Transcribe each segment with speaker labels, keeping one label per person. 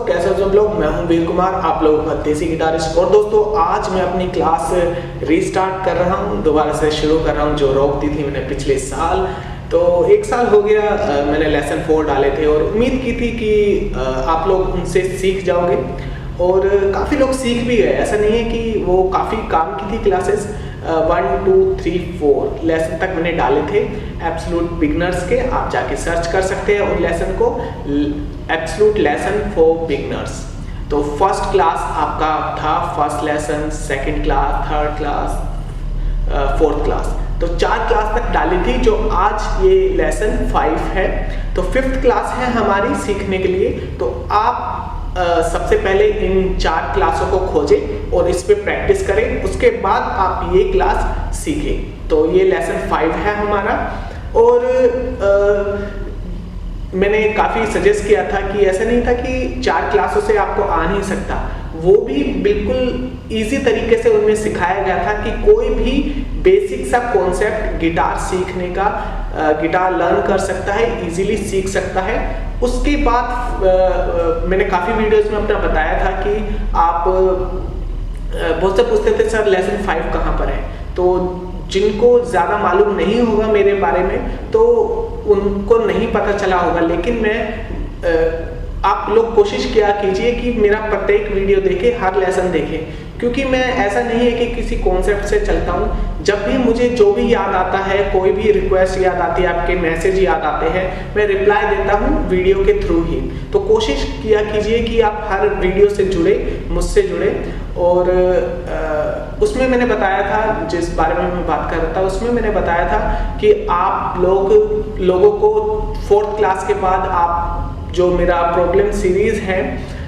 Speaker 1: कैसे हो सब लोग। मैं हूं वीर कुमार, आप लोगों का देसी गिटारिस्ट। और दोस्तों आज मैं अपनी क्लास रीस्टार्ट कर रहा हूं, दोबारा से शुरू कर रहा हूं जो रोक दी थी मैंने पिछले साल। तो 1 साल हो गया मैंने लेसन 4 डाले थे और उम्मीद की थी कि आप लोग उनसे सीख जाओगे और काफ़ी लोग सीख भी गए। ऐसा नहीं है कि वो काफ़ी काम की थी क्लासेस। 1 2 3 4 लेसन तक मैंने डाले थे एब्सोल्यूट बिगनर्स के। आप जाके सर्च कर सकते हैं उन लेसन को, एब्सोल्यूट लेसन फॉर बिगनर्स। तो फर्स्ट क्लास आपका था, first lesson, second class, third class, fourth class. तो 4 क्लास तक डाली थी जो आज ये लेसन 5 है। तो 5th क्लास है हमारी सीखने के लिए। तो आप सबसे पहले इन 4 क्लासों को खोजें और इस पे प्रैक्टिस करें, उसके बाद आप ये क्लास सीखें। तो ये लेसन 5 है हमारा। और मैंने काफ़ी सजेस्ट किया था कि ऐसा नहीं था कि 4 क्लासों से आपको आ नहीं सकता, वो भी बिल्कुल इजी तरीके से उनमें सिखाया गया था कि कोई भी बेसिक सा कॉन्सेप्ट गिटार सीखने का, गिटार लर्न कर सकता है, इजीली सीख सकता है। उसके बाद मैंने काफ़ी वीडियोस में अपना बताया था कि आप बहुत से पूछते थे सर लेसन 5 कहाँ पर है। तो जिनको ज़्यादा मालूम नहीं होगा मेरे बारे में तो उनको नहीं पता चला होगा, लेकिन मैं आप लोग कोशिश किया कीजिए कि मेरा प्रत्येक वीडियो देखें, हर लेसन देखें, क्योंकि मैं ऐसा नहीं है कि किसी कॉन्सेप्ट से चलता हूँ। जब भी मुझे जो भी याद आता है, कोई भी रिक्वेस्ट याद आती है, आपके मैसेज याद आते हैं, मैं रिप्लाई देता हूँ वीडियो के थ्रू ही। तो कोशिश किया कीजिए कि आप हर वीडियो से जुड़े, मुझसे जुड़े। और उसमें मैंने बताया था, जिस बारे में मैं बात कर रहा था उसमें मैंने बताया था कि आप लोगों को 4th क्लास के बाद आप जो मेरा प्रॉब्लम सीरीज है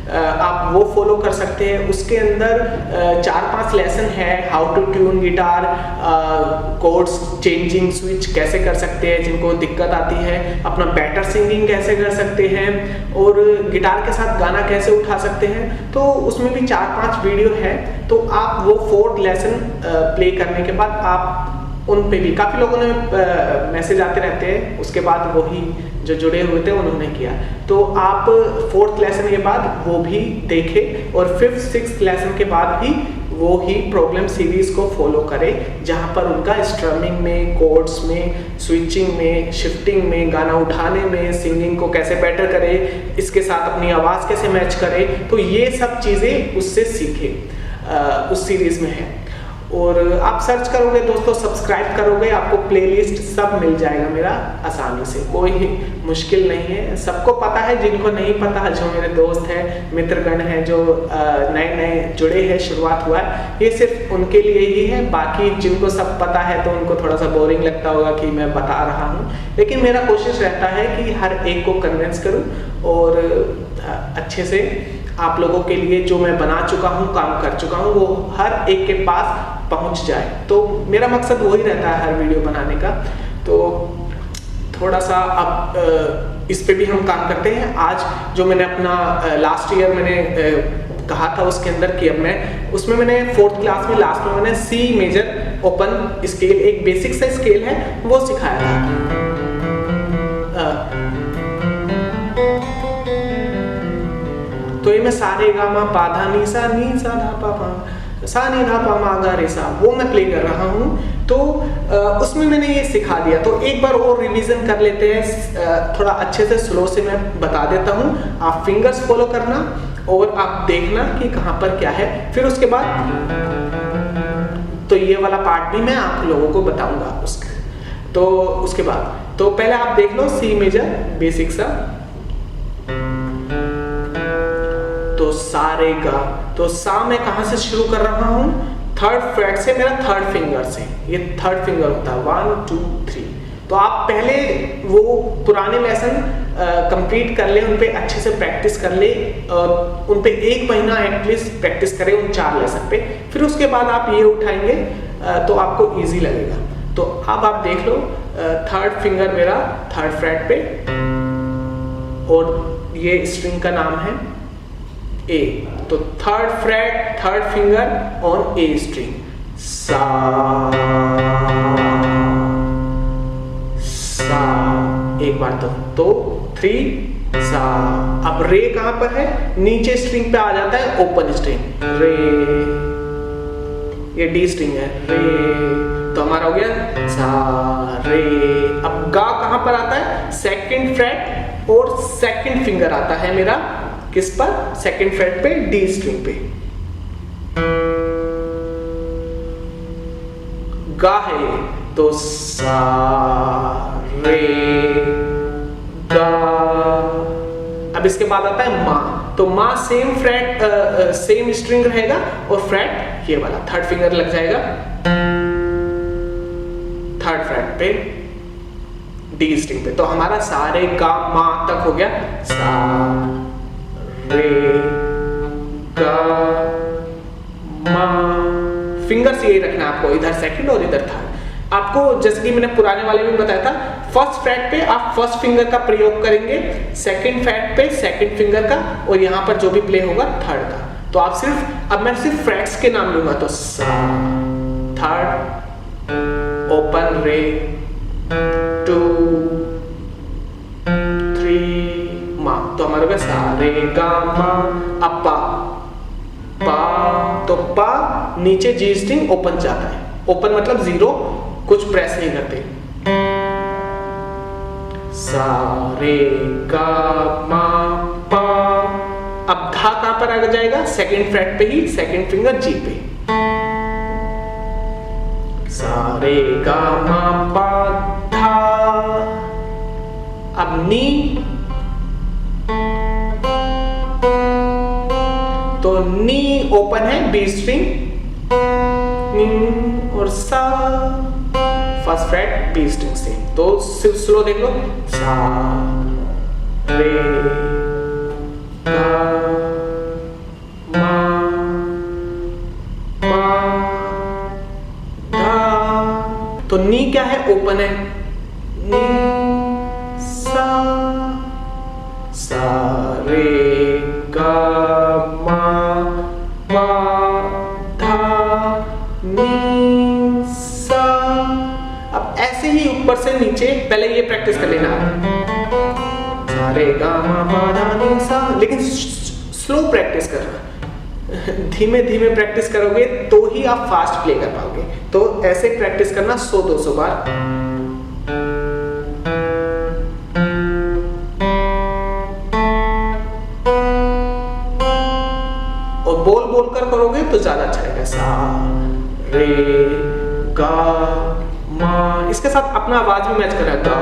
Speaker 1: आप वो फॉलो कर सकते हैं। उसके अंदर 4-5 लेसन है, how to tune guitar, codes changing, switch कैसे कर सकते हैं जिनको दिक्कत आती है, अपना बेटर सिंगिंग कैसे कर सकते हैं और गिटार के साथ गाना कैसे उठा सकते हैं। तो उसमें भी 4-5 वीडियो है। तो आप वो 4th लेसन प्ले करने के बाद आप उन पे भी, काफ़ी लोगों ने मैसेज आते रहते हैं, उसके बाद वही जो जुड़े हुए थे उन्होंने किया। तो आप 4th लेसन के बाद वो भी देखें और 5th 6th लेसन के बाद भी वो ही प्रॉब्लम सीरीज को फॉलो करें, जहाँ पर उनका स्ट्रमिंग में, कोड्स में, स्विचिंग में, शिफ्टिंग में, गाना उठाने में, सिंगिंग को कैसे बेटर करें, इसके साथ अपनी आवाज़ कैसे मैच करें। तो ये सब चीज़ें उससे सीखें, उस सीरीज में है। और आप सर्च करोगे दोस्तों, सब्सक्राइब करोगे, आपको प्लेलिस्ट सब मिल जाएगा मेरा आसानी से, कोई मुश्किल नहीं है। सबको पता है, जिनको नहीं पता, जो मेरे दोस्त हैं, मित्रगण हैं, जो नए नए जुड़े हैं, शुरुआत हुआ है, ये सिर्फ उनके लिए ही है। बाकी जिनको सब पता है तो उनको थोड़ा सा बोरिंग लगता होगा कि मैं बता रहा हूँ, लेकिन मेरा कोशिश रहता है कि हर एक को कन्विंस करूँ और अच्छे से आप लोगों के लिए जो मैं बना चुका हूँ, काम कर चुका हूँ, वो हर एक के पास पहुँच जाए। तो मेरा मकसद वही रहता है हर वीडियो बनाने का। तो थोड़ा सा अब इस पे भी हम काम करते हैं। आज जो मैंने अपना लास्ट ईयर मैंने कहा था उसके अंदर कि अब मैं उसमें मैंने 4th क्लास में लास्ट में मैंने सी मेजर ओपन स्केल, एक बेसिक सा स्केल है, वो सिखाया था। तो ये मैं सारे गा मा पा धा नी सा धा पा पा सा नी धा पा मा गा रे सा, वो मैं प्ले कर रहा हूँ। तो उसमें मैंने ये सिखा दिया। तो एक बार और रिवीजन कर लेते हैं, थोड़ा अच्छे से स्लो से मैं बता देता हूँ। आप फिंगर्स फॉलो करना और आप देखना कि कहाँ पर क्या है। फिर उसके बाद तो ये वाला पार्ट भी मैं आप लोगों को बताऊंगा उसके बाद तो पहले आप देख लो सी मेजर बेसिक सा। तो सा रे गा, तो सा मैं कहाँ से शुरू कर रहा हूँ, 3rd फ्रेट से, मेरा 3rd फिंगर से। ये 3rd फिंगर होता है, 1 2 3। तो आप पहले वो पुराने लेसन कंप्लीट कर ले, उन पे अच्छे से प्रैक्टिस कर ले, उन पे 1 महीना एटलीस्ट प्रैक्टिस करें उन 4 लेसन पे। फिर उसके बाद आप ये उठाएंगे तो आपको इजी लगेगा। तो अब आप देख लो 3rd फिंगर मेरा 3rd फ्रेट पे और ये स्ट्रिंग का नाम है ए। तो 3rd freight 3rd finger on a string, सा सा, एक बार तो 3 सा। अब रे कहां पर है, नीचे स्ट्रिंग पे आ जाता है ओपन स्ट्रिंग रे, ये डी स्ट्रिंग है रे, तो हमारा हो गया सा रे। अब गा कहां पर आता है, सेकंड फ्रेट और सेकंड फिंगर आता है मेरा किस पर, सेकंड फ्रेट पे डी स्ट्रिंग पे। गा है तो सा रे गा। अब इसके बाद आता है मा, तो मा सेम फ्रेट सेम स्ट्रिंग रहेगा और फ्रेट ये वाला थर्ड फिंगर लग जाएगा थर्ड फ्रेट पे डी स्ट्रिंग पे। तो हमारा सा रे गा मा तक हो गया, सा रे गा मा। फिंगर्स यही रखना आपको, इधर सेकंड और इधर थर्ड। आपको जैसे कि मैंने पुराने वाले में बताया था, फर्स्ट फ्रेट पे आप फर्स्ट फिंगर का प्रयोग करेंगे, सेकंड फ्रेट पे सेकंड फिंगर का, और यहाँ पर जो भी प्ले होगा थर्ड का। तो आप सिर्फ, अब मैं सिर्फ फ्रेट्स के नाम लूंगा, तो सा थर्ड ओपन रे 2 3 मा, तो हमारे पास सा रे गा मा। अब पा पा, तो पा नीचे जी स्ट्रिंग ओपन जाता है, ओपन मतलब जीरो, कुछ प्रेस नहीं करते। सा रे गा मा पा। अब धा कहां पर आ जाएगा, सेकंड फ्रेट पे ही, सेकंड फिंगर जी पे, सा रे गा मा पा धा। अब नी, तो नी ओपन है बी स्ट्रिंग, नी और सा फर्स्ट फ्रेट बी स्ट्रिंग से। तो सिर्फ स्लो देख लो, सा रे गा मा पा धा। तो नी क्या है, ओपन है, नी सा सा रे गा मा पा धा नी सा। अब ऐसे ही ऊपर से नीचे, पहले ये प्रैक्टिस कर लेना सा रे गा मा पा धा नी सा, लेकिन स्लो प्रैक्टिस करना, धीमे धीमे प्रैक्टिस करोगे तो ही आप फास्ट प्ले कर पाओगे। तो ऐसे प्रैक्टिस करना 100-200 बार। और बोल बोल कर करोगे तो ज्यादा अच्छा रहेगा, सा रे गा मा। इसके साथ अपना आवाज भी मैच करें, गा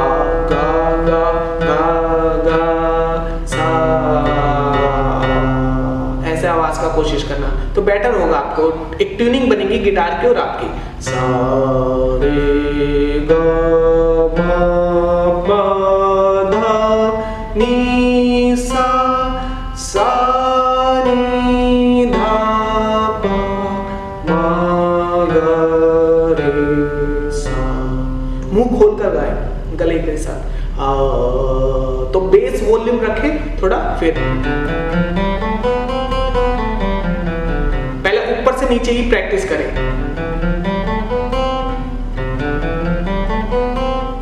Speaker 1: गा गा गा गा सा, ऐसे आवाज का कोशिश करना तो बेटर होगा, आपको एक ट्यूनिंग बनेगी गिटार की और आपकी। सा रे गा मा पा धा नी सा, सा नी धा पा मा गा रे सा। मुंह खोल कर गाए गले के साथ। तो बेस वॉल्यूम रखें थोड़ा, फिर पहले ऊपर से नीचे ही प्रैक्टिस करें,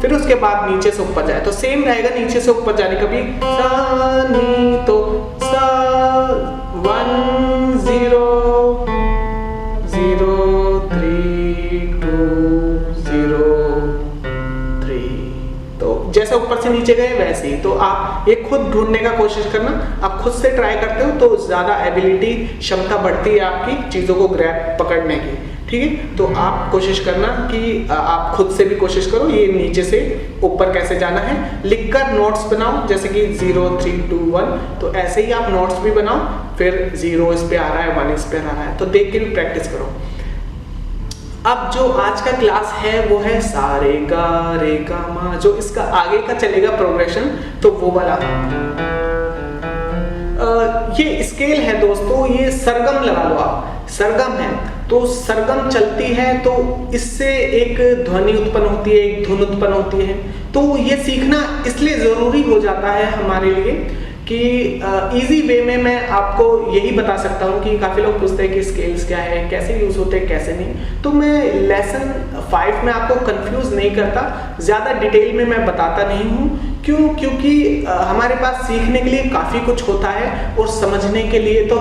Speaker 1: फिर उसके बाद नीचे से ऊपर जाए। तो सेम रहेगा नीचे से ऊपर जाने का भी, सा नी, तो सा 1 0 0 3 2 0 3। तो जैसे ऊपर से नीचे गए वैसे ही। तो आप ये खुद ढूंढने का कोशिश करना, आप खुद से ट्राई करते हो तो ज्यादा एबिलिटी, क्षमता बढ़ती है आपकी चीजों को ग्रैब पकड़ने की, ठीक है। तो आप कोशिश करना कि आप खुद से भी कोशिश करो, ये नीचे से ऊपर कैसे जाना है, लिखकर नोट्स बनाओ, जैसे कि 0 3 2 1। तो ऐसे ही आप नोट्स भी बनाओ, फिर 0 इस पे आ रहा है, 1 इस पे आ रहा है, तो देख के भी प्रैक्टिस करो। अब जो आज का क्लास है वो है सा रे गा मा। जो इसका आगे का चलेगा प्रोग्रेशन, तो वो वाला ये स्केल है दोस्तों, ये सरगम लगा लो आप, सरगम है तो सरगम चलती है तो इससे एक ध्वनि उत्पन्न होती है, एक धुन उत्पन्न होती है। तो ये सीखना इसलिए जरूरी हो जाता है हमारे लिए कि इजी वे में मैं आपको यही बता सकता हूँ कि काफ़ी लोग पूछते हैं कि स्केल्स क्या है, कैसे यूज़ होते हैं, कैसे नहीं। तो मैं लेसन 5 में आपको कंफ्यूज नहीं करता, ज़्यादा डिटेल में मैं बताता नहीं हूँ, क्यों? क्योंकि हमारे पास सीखने के लिए काफ़ी कुछ होता है और समझने के लिए तो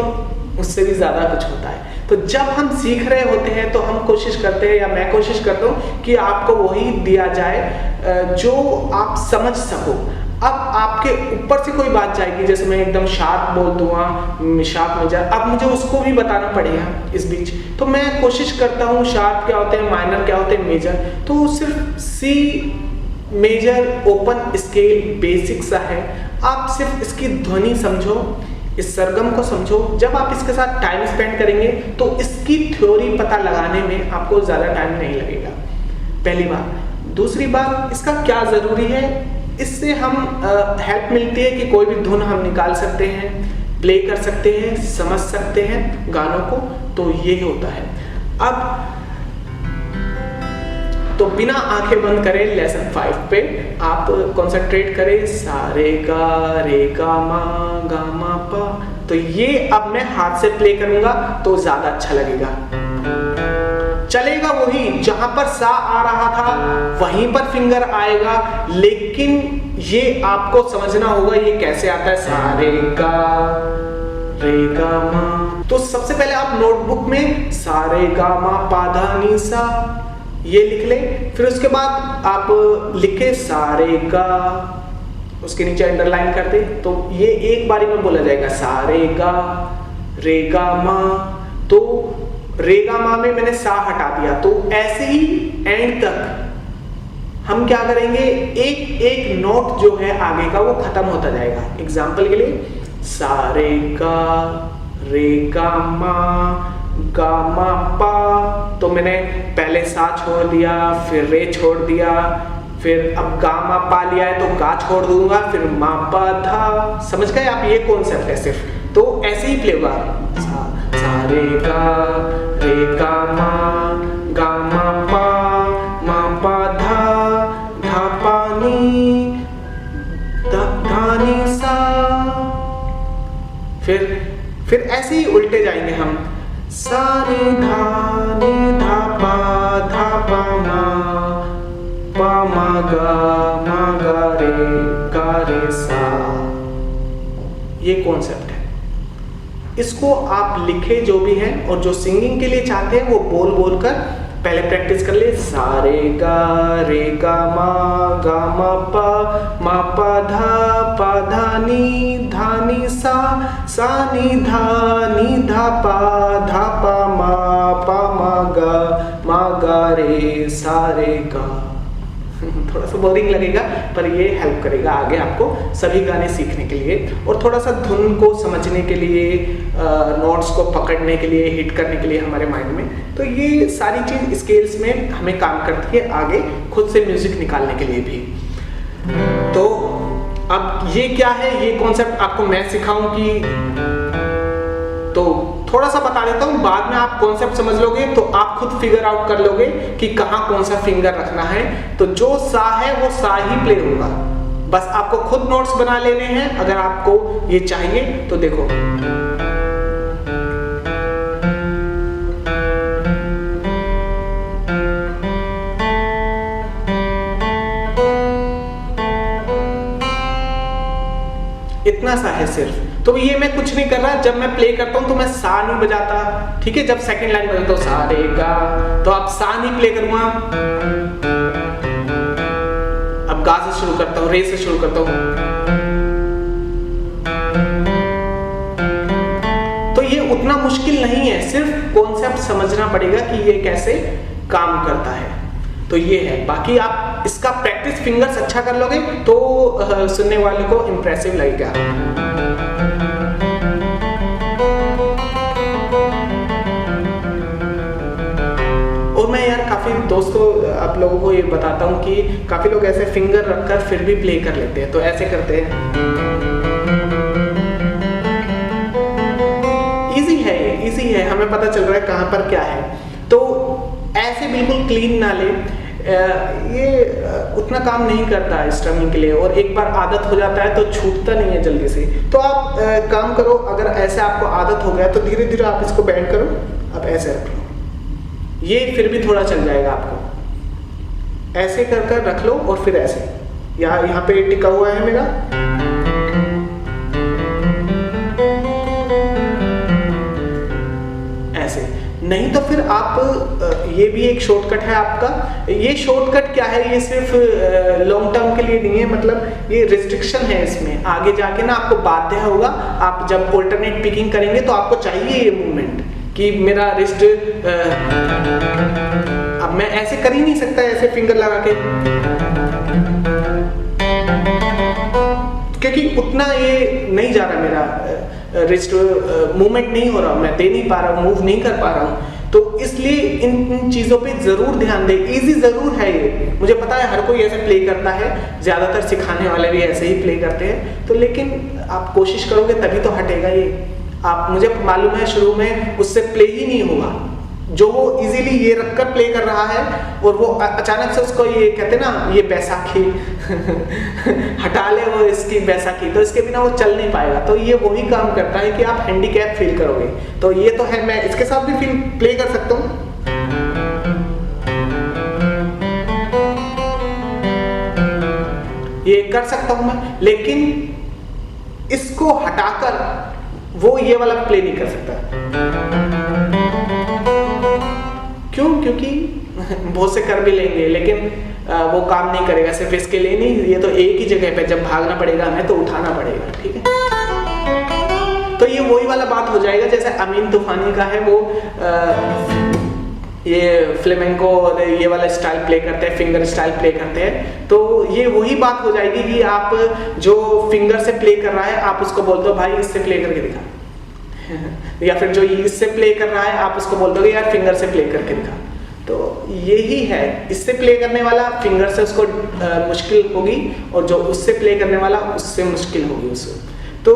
Speaker 1: उससे भी ज़्यादा कुछ होता है। तो जब हम सीख रहे होते हैं तो हम कोशिश करते हैं, या मैं कोशिश करता हूँ कि आपको वही दिया जाए जो आप समझ सको। अब आपके ऊपर से कोई बात जाएगी, जैसे मैं एकदम शार्प बोल दूंगा, शार्प मेजर, अब मुझे उसको भी बताना पड़ेगा इस बीच। तो मैं कोशिश करता हूँ शार्प क्या होते हैं, माइनर क्या होते हैं, मेजर। तो सिर्फ सी मेजर ओपन स्केल बेसिक सा है, आप सिर्फ इसकी ध्वनि समझो, इस सरगम को समझो। जब आप इसके साथ टाइम स्पेंड करेंगे तो इसकी थ्योरी पता लगाने में आपको ज़्यादा टाइम नहीं लगेगा, पहली बात। दूसरी बात, इसका क्या ज़रूरी है, इससे हम हेल्प मिलती है कि कोई भी धुन हम निकाल सकते हैं, प्ले कर सकते हैं, समझ सकते हैं गानों को। तो ये होता है। अब तो बिना आंखें बंद करे लेसन 5 पे आप कंसंट्रेट करें। सा रे गा मा पा। तो ये अब मैं हाथ से प्ले करूंगा तो ज्यादा अच्छा लगेगा। चलेगा वही, जहां पर सा आ रहा था वहीं पर फिंगर आएगा, लेकिन ये आपको समझना होगा ये कैसे आता है। सा रे गा मा। तो सबसे पहले आप नोटबुक में सा रे गा मा पा धा नी सा ये लिख ले। फिर उसके बाद आप लिखे सा रे गा, उसके नीचे अंडरलाइन कर दे। तो ये एक बारी में बोला जाएगा, सा रे गा मा। तो रे गा मा में मैंने सा हटा दिया। तो ऐसे ही एंड तक हम क्या करेंगे, एक एक नोट जो है आगे का वो खत्म होता जाएगा। एग्जाम्पल के लिए सा रे गा मा पा। तो मैंने पहले सा छोड़ दिया, फिर रे छोड़ दिया, फिर अब गा मा पा लिया है तो गा छोड़ दूंगा, फिर मा पा धा। समझ गए आप, ये कॉन्सेप्ट है सिर्फ। तो ऐसे ही प्ले होगा, सा रे गा मा पा धा पा नी धा नी सा। फिर ऐसे ही उल्टे जाएंगे हम, सा नी धा पा मा गा रे सा। ये कॉन्सेप्ट है। इसको आप लिखे जो भी हैं, और जो सिंगिंग के लिए चाहते हैं वो बोल बोल कर पहले प्रैक्टिस कर ले। सा रे गा मा पा धा नी सा नी धा पा मा गा रे सा रे गा। थोड़ा सा बोरिंग लगेगा पर ये हेल्प करेगा आगे आपको सभी गाने सीखने के लिए, और थोड़ा सा धुन को समझने के लिए, नोट्स को पकड़ने के लिए, हिट करने के लिए हमारे माइंड में। तो ये सारी चीज स्केल्स में हमें काम करती है आगे खुद से म्यूजिक निकालने के लिए भी। तो अब ये क्या है, ये कॉन्सेप्ट आपको मैं सिखाऊं कि, तो थोड़ा सा बता देता हूँ, बाद में आप कॉन्सेप्ट समझ लोगे तो आप खुद फिगर आउट कर लोगे कि कहाँ कौन सा फिंगर रखना है। तो जो सा है वो सा ही प्ले होगा, बस आपको खुद नोट्स बना लेने हैं अगर आपको ये चाहिए। तो देखो, इतना सा है सिर्फ। तो ये मैं कुछ नहीं कर रहा, जब मैं प्ले करता हूं तो मैं सा नहीं बजाता, ठीक है। जब सेकंड लाइन बजाता हूं सा रे गा, तो अब सा नहीं प्ले करूंगा, अब गा से शुरू करता हूं, रे से शुरू करता हूं। तो ये उतना मुश्किल नहीं है, सिर्फ कॉन्सेप्ट समझना पड़ेगा कि ये कैसे काम करता है। तो ये है, बाकी आप इसका प्रैक्टिस फिंगर्स अच्छा कर लोगे तो सुनने वाले को इंप्रेसिव लगेगा। और मैं यार काफी दोस्तों आप लोगों को ये बताता हूँ कि काफी लोग ऐसे फिंगर रखकर फिर भी प्ले कर लेते हैं। तो ऐसे करते हैं, इजी है, हमें पता चल रहा है कहाँ पर क्या है। तो ऐसे बिल्कुल क्लीन ना ले, ये उतना काम नहीं करता है स्ट्रमिंग के लिए, और एक बार आदत हो जाता है तो छूटता नहीं है जल्दी से। तो आप काम करो, अगर ऐसे आपको आदत हो गया तो धीरे धीरे आप इसको बैंड करो, अब ऐसे रख लो, ये फिर भी थोड़ा चल जाएगा आपको। ऐसे कर कर रख लो और फिर ऐसे, यहाँ पे टिका हुआ है मेरा। ऐसे नहीं तो फिर आप ये भी एक शॉर्टकट है आपका। ये शॉर्टकट क्या है, ये सिर्फ लॉन्ग टर्म के लिए नहीं है, मतलब ये रिस्ट्रिक्शन है इसमें। आगे जाके ना आपको बाध्य होगा, आप जब ऑल्टरनेट पिकिंग करेंगे तो आपको चाहिए ये मूवमेंट कि मेरा रिस्ट अब मैं ऐसे कर ही नहीं सकता ऐसे फिंगर लगा के, क्योंकि उतना ये नहीं जा रहा, मेरा रिस्ट मूवमेंट नहीं हो रहा, मैं दे नहीं पा रहा हूँ, मूव नहीं कर पा रहा हूँ। तो इसलिए इन चीज़ों पे ज़रूर ध्यान दें। इजी ज़रूर है ये, मुझे पता है हर कोई ऐसे प्ले करता है, ज़्यादातर सिखाने वाले भी ऐसे ही प्ले करते हैं, तो लेकिन आप कोशिश करोगे तभी तो हटेगा ये। आप, मुझे मालूम है शुरू में उससे प्ले ही नहीं होगा। जो वो इजीली ये रखकर प्ले कर रहा है और वो अचानक से उसको ये कहते ना, ये बैसाखी हटा ले वो इसकी बैसाखी, तो इसके बिना वो चल नहीं पाएगा। तो ये वही काम करता है कि आप हैंडीकैप फील करोगे। तो ये तो है, मैं इसके साथ भी फील प्ले कर सकता हूँ। ये कर सकता हूं मैं, लेकिन इसको हटाकर वो ये वाला प्ले नहीं कर सकता। क्यों? क्योंकि बहुत से कर भी लेंगे लेकिन वो काम नहीं करेगा। सिर्फ इसके लिए नहीं, ये तो एक ही जगह पे जब भागना पड़ेगा हमें तो उठाना पड़ेगा, ठीक है। तो ये वही वाला बात हो जाएगा जैसे अमीन तूफानी का है, वो ये फ्लेमेंको और ये वाला स्टाइल प्ले करते हैं, फिंगर स्टाइल प्ले करते हैं। तो ये वही बात हो जाएगी कि आप जो फिंगर से प्ले कर रहा है आप उसको बोल दो भाई इससे प्ले करके दिखा या फिर जो इससे प्ले कर रहा है आप उसको बोल दोगे यार फिंगर से प्ले करके दिखा। तो यही है, इससे प्ले करने वाला फिंगर से उसको मुश्किल होगी और जो उससे प्ले करने वाला उससे मुश्किल होगी उसको। तो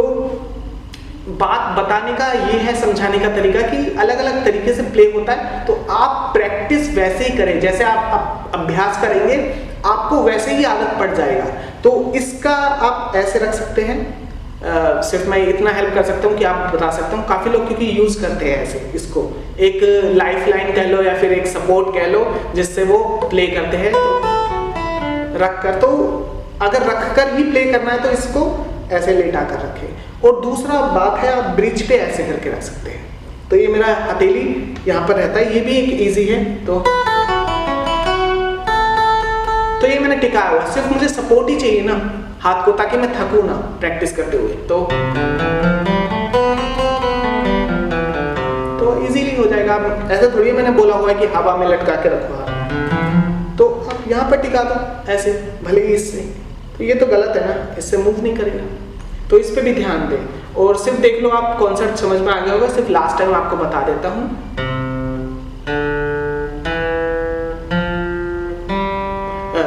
Speaker 1: बात बताने का ये है, समझाने का तरीका कि अलग अलग तरीके से प्ले होता है। तो आप प्रैक्टिस वैसे ही करें, जैसे आप अभ्यास करेंगे आपको वैसे ही आदत पड़ जाएगा। तो इसका आप ऐसे रख सकते हैं, सिर्फ मैं इतना हेल्प कर सकता हूँ कि आप बता सकता हूँ। काफ़ी लोग क्योंकि यूज़ करते हैं ऐसे, इसको एक लाइफ लाइन कह लो या फिर एक सपोर्ट कह लो जिससे वो प्ले करते हैं। तो रख कर, तो अगर रख कर ही प्ले करना है तो इसको ऐसे लेटा कर रखें। और दूसरा बात है, आप ब्रिज पे ऐसे करके रख सकते हैं। तो ये मेरा हथेली यहाँ पर रहता है, ये भी एक ईजी है। तो ये मैंने टिकाया हुआ, सिर्फ मुझे सपोर्ट ही चाहिए ना हाथ को, ताकि मैं थकूं ना प्रैक्टिस करते हुए। तो इजीली हो जाएगा। ऐसा थोड़ी मैंने बोला हुआ है कि हवा में लटका के रखो हाथ, तो आप यहाँ पर टिका दो ऐसे, भले ही इससे। तो ये तो गलत है ना, इससे मूव नहीं करेगा। तो इस पे भी ध्यान दें। और सिर्फ देख लो, आप कॉन्सेप्ट समझ में आ गया होगा। सिर्फ लास्ट टाइम आपको बता देता हूँ।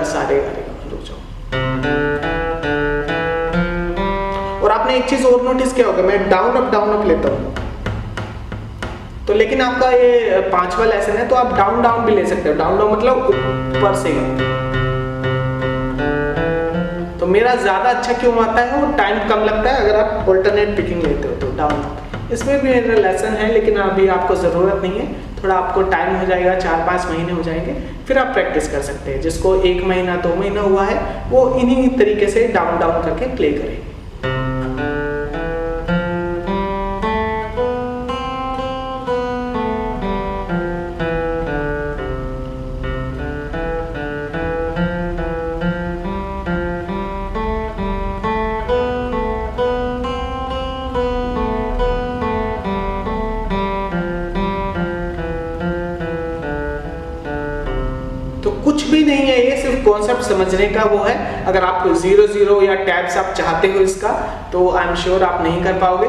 Speaker 1: सारे रुक जाओ। और आपने एक चीज और नोटिस किया होगा, मैं डाउन अप लेता हूँ। तो लेकिन आपका ये 5वां लेसन है तो आप डाउन डाउन भी ले सकते हो। डाउन डाउन मतलब ऊपर से। तो मेरा ज्यादा अच्छा क्यों आता है, वो टाइम कम लगता है अगर आप ऑल्टरनेट पिकिंग लेते हो तो डाउन अप। इसमें भी मेरा लेसन है लेकिन अभी आपको ज़रूरत नहीं है, थोड़ा आपको टाइम हो जाएगा, 4-5 महीने हो जाएंगे, फिर आप प्रैक्टिस कर सकते हैं। जिसको 1 महीना 2 महीना हुआ है वो इन्हीं तरीके से डाउन डाउन करके प्ले करें। कुछ भी नहीं है, ये सिर्फ कॉन्सेप्ट समझने का वो है। अगर आप 0-0 या टैब्स आप चाहते हो इसका, तो आई एम श्योर आप नहीं कर पाओगे।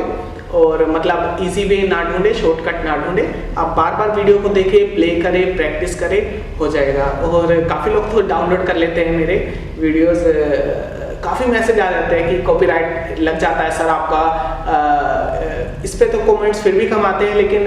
Speaker 1: और मतलब इजी वे ना ढूंढे, शॉर्टकट ना ढूंढे, आप बार बार वीडियो को देखें, प्ले करें, प्रैक्टिस करें, हो जाएगा। और काफ़ी लोग तो डाउनलोड कर लेते हैं मेरे वीडियोस, काफ़ी मैसेज आ जाते हैं कि कॉपीराइट लग जाता है सर आपका, इस पे तो कमेंट्स फिर भी कम आते हैं, लेकिन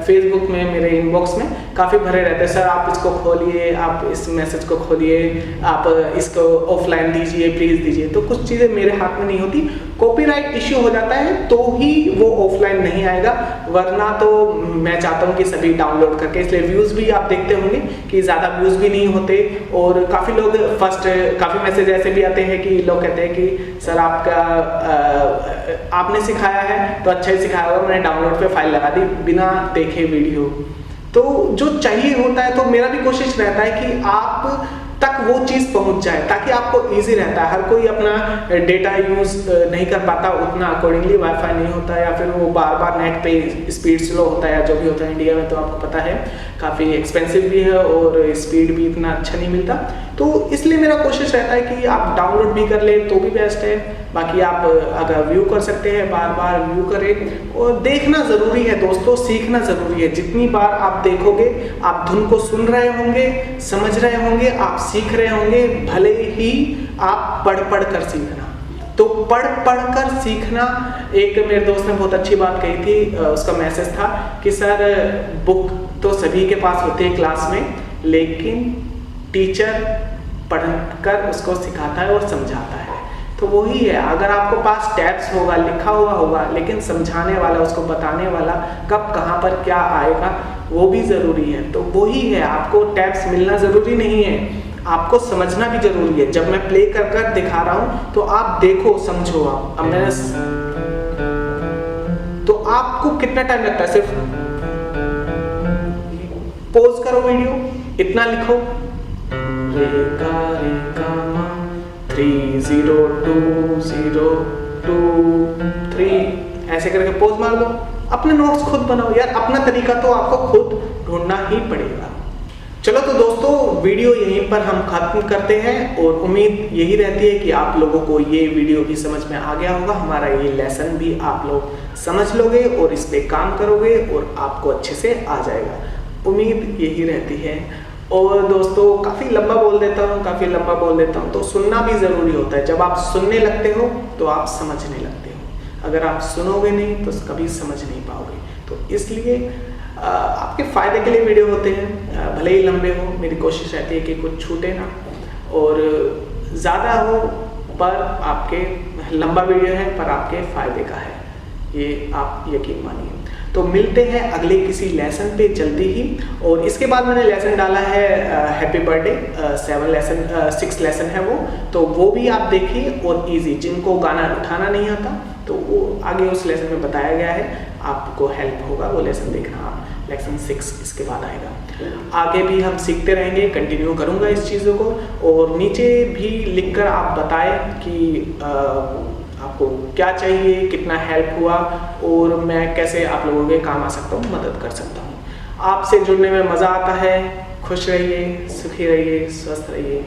Speaker 1: फेसबुक में मेरे इनबॉक्स में काफ़ी भरे रहते हैं, सर आप इसको खोलिए, आप इस मैसेज को खोलिए, आप इसको ऑफलाइन दीजिए, प्लीज़ दीजिए। तो कुछ चीज़ें मेरे हाथ में नहीं होती, कॉपीराइट इश्यू हो जाता है तो ही वो ऑफलाइन नहीं आएगा, वरना तो मैं चाहता हूँ कि सभी डाउनलोड करके, इसलिए व्यूज़ भी आप देखते होंगे कि ज़्यादा व्यूज़ भी नहीं होते। और काफ़ी लोग काफ़ी मैसेज ऐसे भी आते हैं कि लोग कहते हैं कि सर आपका आपने सिखाया है तो अच्छा ही सिखाया होगा, मैंने डाउनलोड पे फाइल लगा दी बिना देखे वीडियो। तो जो चाहिए होता है, तो मेरा भी कोशिश रहता है कि आप तक वो चीज़ पहुंच जाए, ताकि आपको इजी रहता है। हर कोई अपना डेटा यूज़ नहीं कर पाता उतना, अकॉर्डिंगली वाईफाई नहीं होता, या फिर वो बार बार नेट पे स्पीड स्लो होता है, या जो भी होता है इंडिया में तो आपको पता है काफ़ी एक्सपेंसिव भी है और स्पीड भी इतना अच्छा नहीं मिलता। तो इसलिए मेरा कोशिश रहता है कि आप डाउनलोड भी कर लें तो भी बेस्ट है, बाकी आप अगर व्यू कर सकते हैं बार बार व्यू करें। और देखना ज़रूरी है दोस्तों, सीखना ज़रूरी है। जितनी बार आप देखोगे, आप धुन को सुन रहे होंगे, समझ रहे होंगे, आप सीख रहे होंगे, भले ही आप पढ़ पढ़ कर सीखना। तो पढ़ पढ़ कर सीखना, एक मेरे दोस्त ने बहुत अच्छी बात कही थी, उसका मैसेज था कि सर बुक तो सभी के पास होती है क्लास में, लेकिन टीचर पढ़कर उसको सिखाता है और समझाता है। तो वही है, अगर आपको पास टैब्स होगा, लिखा हुआ होगा, लेकिन समझाने वाला, उसको बताने वाला कब कहाँ पर क्या आएगा वो भी ज़रूरी है। तो वही है, आपको टैब्स मिलना ज़रूरी नहीं है, आपको समझना भी जरूरी है। जब मैं प्ले कर कर दिखा रहा हूं तो आप देखो, समझो। आप अब मैंने तो आपको कितना टाइम लगता है, सिर्फ पॉज करो वीडियो, इतना लिखो, रे गा मा 3 0 2 0 2 3, ऐसे करके पॉज मार दो। अपने नोट्स खुद बनाओ यार, अपना तरीका तो आपको खुद ढूंढना ही पड़ेगा। चलो तो दोस्तों, वीडियो यहीं पर हम खत्म करते हैं, और उम्मीद यही रहती है कि आप लोगों को ये वीडियो भी समझ में आ गया होगा, हमारा ये लेसन भी आप लोग समझ लोगे और इस पे काम करोगे और आपको अच्छे से आ जाएगा, उम्मीद यही रहती है। और दोस्तों, काफ़ी लंबा बोल देता हूँ, तो सुनना भी ज़रूरी होता है। जब आप सुनने लगते हो तो आप समझने लगते हो, अगर आप सुनोगे नहीं तो कभी समझ नहीं पाओगे। तो इसलिए आपके फ़ायदे के लिए वीडियो होते हैं, भले ही लंबे हो, मेरी कोशिश रहती है कि कुछ छूटे ना, और ज़्यादा हो पर आपके लंबा वीडियो है पर आपके फ़ायदे का है, ये आप यकीन मानिए। तो मिलते हैं अगले किसी लेसन पे जल्दी ही। और इसके बाद मैंने लेसन डाला है हैप्पी बर्थडे, 6 लेसन है वो, तो वो भी आप देखिए। और इजी, जिनको गाना उठाना नहीं आता तो वो आगे उस लेसन में बताया गया है, आपको हेल्प होगा, वो लेसन देखना। लेसन 6 इसके बाद आएगा। आगे भी हम सीखते रहेंगे, कंटिन्यू करूँगा इस चीज़ों को। और नीचे भी लिखकर आप बताएं कि आपको क्या चाहिए, कितना हेल्प हुआ, और मैं कैसे आप लोगों के काम आ सकता हूँ, मदद कर सकता हूँ। आपसे जुड़ने में मज़ा आता है। खुश रहिए, सुखी रहिए, स्वस्थ रहिए।